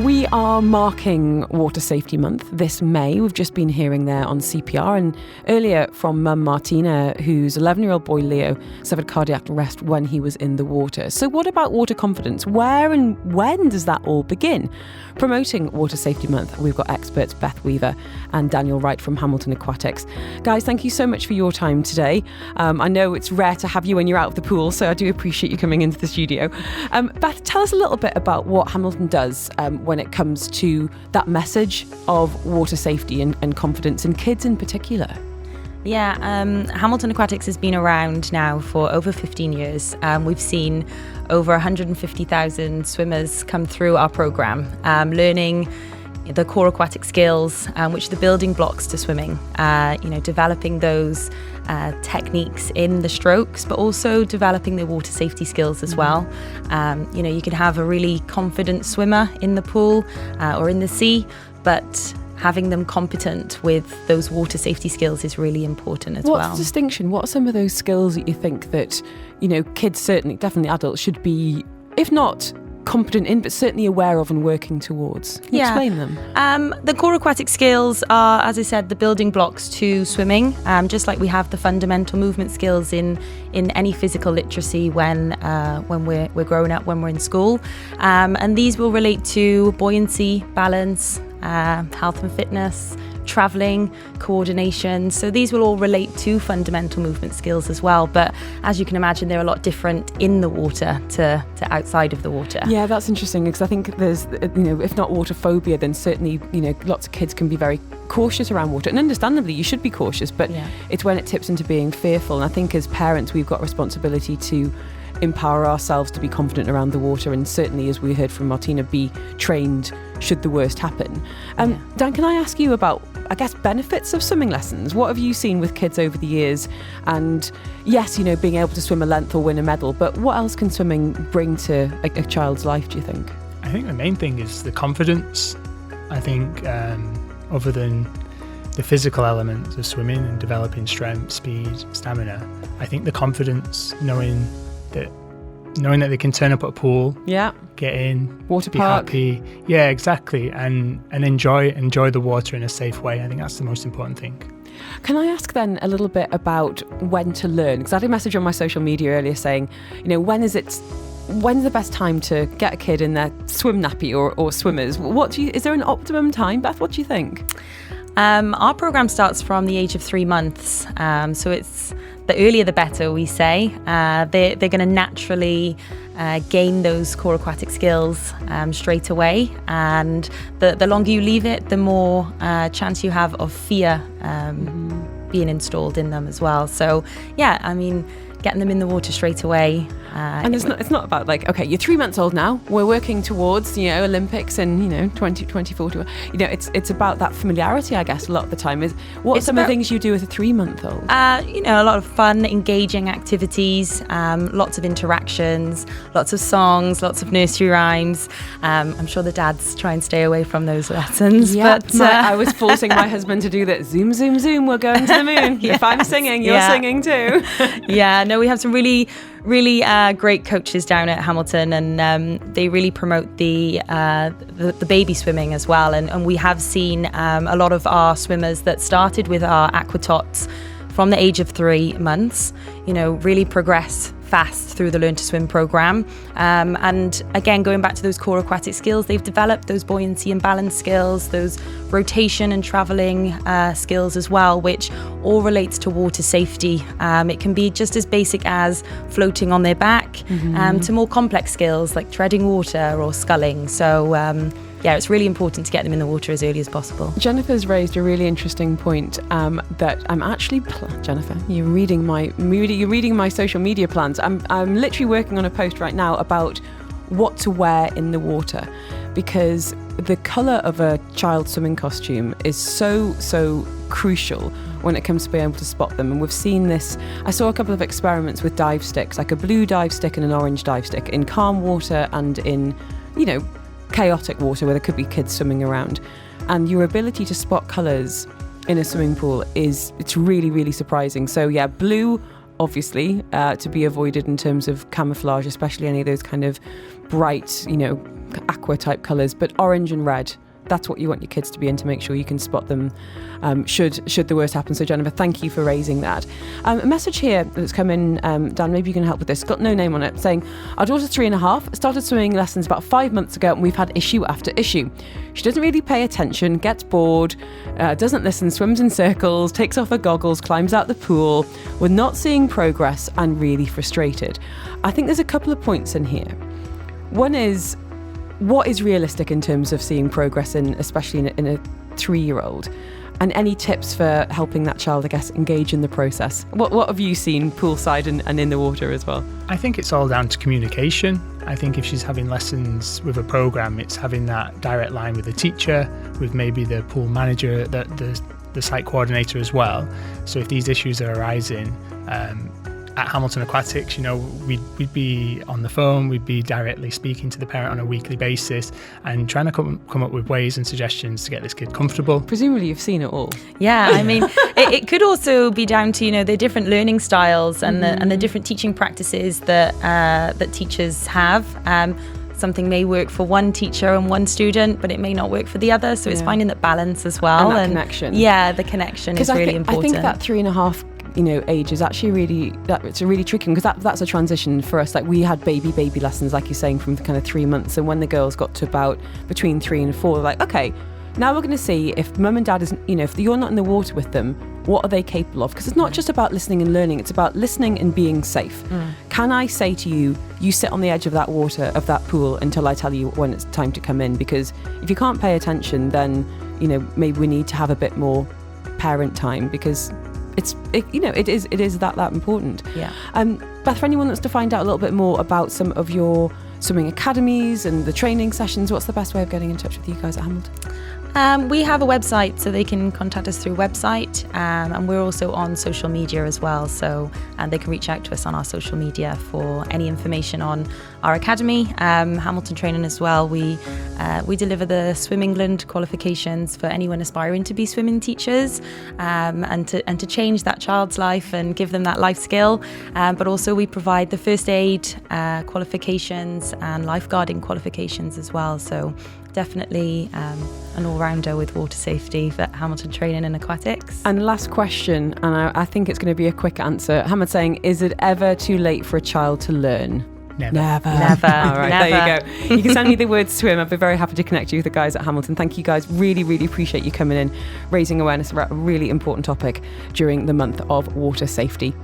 We are marking Water Safety Month this May. We've just been hearing there on CPR, and earlier from Mum Martina, whose 11-year-old boy Leo suffered cardiac arrest when he was in the water. So what about water confidence? Where and when does that all begin? Promoting Water Safety Month, we've got experts Beth Weaver and Daniel Wright from Hamilton Aquatics. Guys, thank you so much for your time today. I know it's rare to have you when you're out of the pool, so I do appreciate you coming into the studio. Beth, tell us a little bit about what Hamilton does when it comes to that message of water safety and confidence in kids in particular. Yeah, Hamilton Aquatics has been around now for over 15 years. We've seen over 150,000 swimmers come through our programme, learning the core aquatic skills, which are the building blocks to swimming, developing those techniques in the strokes, but also developing the water safety skills as well. You can have a really confident swimmer in the pool or in the sea, but having them competent with those water safety skills is really important as well. What's the distinction? What are some of those skills that you think that, kids, certainly, definitely adults, should be, if not competent in, but certainly aware of and working towards? Can you explain them? The core aquatic skills are, as I said, the building blocks to swimming, just like we have the fundamental movement skills in any physical literacy when we're growing up, when we're in school. And these will relate to buoyancy, balance, health and fitness, travelling, coordination. So these will all relate to fundamental movement skills as well. But as you can imagine, they're a lot different in the water to outside of the water. Yeah, that's interesting, because I think there's, if not water phobia, then certainly, lots of kids can be very cautious around water. And understandably, you should be cautious, but it's when it tips into being fearful. And I think as parents, we've got responsibility to empower ourselves to be confident around the water, and certainly, as we heard from Martina, be trained should the worst happen. Dan, can I ask you about, benefits of swimming lessons? What have you seen with kids over the years? And yes, being able to swim a length or win a medal, but what else can swimming bring to a child's life, do you think? I think the main thing is the confidence. I think other than the physical elements of swimming and developing strength, speed, stamina, I think the confidence, knowing that they can turn up at a pool, get in, water be park, happy, exactly, and enjoy the water in a safe way. I think that's the most important thing. Can I ask then a little bit about when to learn? Because I had a message on my social media earlier saying, when's the best time to get a kid in their swim nappy or swimmers? Is there an optimum time, Beth? What do you think? Our programme starts from the age of 3 months, so it's the earlier the better, we say. They're going to naturally gain those core aquatic skills straight away, and the longer you leave it, the more chance you have of fear being installed in them as well. So getting them in the water straight away. And it's not about okay, you're 3 months old now, we're working towards, Olympics and, 2040. It's about that familiarity, I guess, a lot of the time. What are some of the things you do with a 3-month-old? A lot of fun, engaging activities, lots of interactions, lots of songs, lots of nursery rhymes. I'm sure the dads try and stay away from those lessons. Yeah, but I was forcing my husband to do that. Zoom, zoom, zoom, we're going to the moon. If I'm singing, you're singing too. We have some really great coaches down at Hamilton, and they really promote the baby swimming as well. And we have seen a lot of our swimmers that started with our Aquatots from the age of 3 months, really progress fast through the Learn to Swim programme. And again, going back to those core aquatic skills, they've developed those buoyancy and balance skills, those rotation and travelling skills as well, which all relates to water safety. It can be just as basic as floating on their back, to more complex skills like treading water or sculling. So it's really important to get them in the water as early as possible. Jennifer's raised a really interesting point that I'm actually, Jennifer, you're reading my social media plans. I'm literally working on a post right now about what to wear in the water, because the colour of a child's swimming costume is so crucial when it comes to being able to spot them. And we've seen this. I saw a couple of experiments with dive sticks, like a blue dive stick and an orange dive stick, in calm water and in, chaotic water where there could be kids swimming around. And your ability to spot colours in a swimming pool it's really, really surprising. So blue, obviously, to be avoided in terms of camouflage, especially any of those kind of bright, aqua type colours, but orange and red. That's what you want your kids to be in, to make sure you can spot them should the worst happen. So Jennifer, thank you for raising that. A message here that's come in, Dan, maybe you can help with this. It's got no name on it, saying, our daughter's 3.5, started swimming lessons about 5 months ago, and we've had issue after issue. She doesn't really pay attention, gets bored, doesn't listen, swims in circles, takes off her goggles, climbs out the pool. We're not seeing progress and really frustrated. I think there's a couple of points in here. One is, what is realistic in terms of seeing progress in, especially in a 3-year-old? And any tips for helping that child, I guess, engage in the process? What have you seen poolside and in the water as well? I think it's all down to communication. I think if she's having lessons with a programme, it's having that direct line with the teacher, with maybe the pool manager, the site coordinator as well. So if these issues are arising, at Hamilton Aquatics, we'd be on the phone, we'd be directly speaking to the parent on a weekly basis and trying to come up with ways and suggestions to get this kid comfortable. Presumably you've seen it all. Yeah, I mean, it could also be down to, the different learning styles and the different teaching practices that teachers have. Something may work for one teacher and one student, but it may not work for the other. So it's finding that balance as well. And that connection. Yeah, the connection is really important. I think that 3.5 age is actually it's a really tricky one, because that's a transition for us. Like, we had baby lessons, like you're saying, from kind of 3 months, and when the girls got to about between 3 and 4, they're like, okay, now we're going to see if mum and dad isn't, if you're not in the water with them, what are they capable of? Because it's not just about listening and learning, it's about listening and being safe. Can I say to you, you sit on the edge of that water, of that pool, until I tell you when it's time to come in? Because if you can't pay attention, then maybe we need to have a bit more parent time, because it is that important. Yeah. Beth, for anyone that's to find out a little bit more about some of your swimming academies and the training sessions, what's the best way of getting in touch with you guys at Hamilton? We have a website, so they can contact us through website, and we're also on social media as well, so they can reach out to us on our social media for any information on our academy. Hamilton Training as well, we deliver the Swim England qualifications for anyone aspiring to be swimming teachers, and to change that child's life and give them that life skill, but also we provide the first aid qualifications and lifeguarding qualifications as well, so definitely an all-rounder with water safety for Hamilton Training and Aquatics. And last question, and I think it's going to be a quick answer. Hamid saying, is it ever too late for a child to learn? Never. All right, Never. There you go. You can send me the word swim. I'd be very happy to connect you with the guys at Hamilton. Thank you guys. Really, really appreciate you coming in, raising awareness about a really important topic during the month of water safety.